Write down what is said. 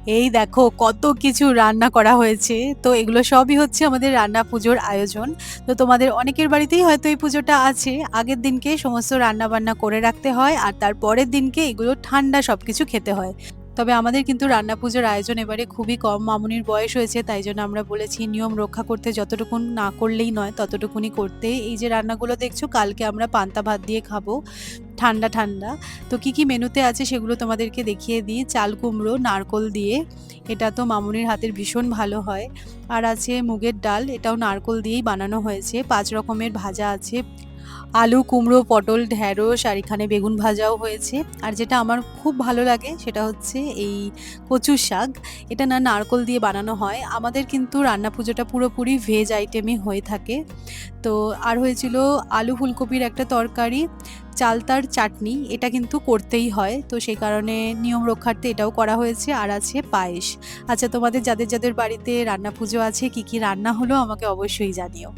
এই দেখো কত কিছু রান্না করা হয়েছে। তো এগুলো সবই হচ্ছে আমাদের রান্না পুজোর আয়োজন। তো তোমাদের অনেকের বাড়িতেই হয়তো এই পুজোটা আছে। আগের দিনকে সমস্ত রান্না-বান্না করে রাখতে হয় আর তার পরের দিনকে এগুলো ঠান্ডা সবকিছু খেতে হয়। তবে আমাদের কিন্তু রান্না পুজোর আয়োজন এবারে খুবই কম। মামুনির বয়স হয়েছে, তাই জন্য আমরা বলেছি নিয়ম রক্ষা করতে যতটুকুন না করলেই নয় ততটুকুনি করতে। এই যে রান্নাগুলো দেখছো, কালকে আমরা পান্তা ভাত দিয়ে খাবো ঠান্ডা ঠান্ডা। তো কি কি মেনুতে আছে সেগুলো তোমাদেরকে দেখিয়ে দিই। চাল কুমড়ো নারকোল দিয়ে, এটা তো মামুনির হাতের ভীষণ ভালো হয়। আর আছে মুগের ডাল, এটাও নারকোল দিয়েই বানানো হয়েছে। ৫ রকমের ভাজা আছে, আলু, কুমড়ো, পটল, ঢ্যাঁড়স আর এখানে বেগুন ভাজাও হয়েছে। আর যেটা আমার খুব ভালো লাগে সেটা হচ্ছে এই কচু শাক। এটা না নারকোল দিয়ে বানানো হয়। আমাদের কিন্তু রান্না পুজোটা পুরোপুরি ভেজ আইটেমই হয়ে থাকে। তো আর হয়েছিল আলু ফুলকপির একটা তরকারি, চালতার চাটনি, এটা কিন্তু করতেই হয়। তো সেই কারণে নিয়ম রক্ষার্থে এটাও করা হয়েছে। আর আছে পায়েস। আচ্ছা, তোমাদের যাদের যাদের বাড়িতে রান্না পুজো আছে কি কি রান্না হলো আমাকে অবশ্যই জানিও।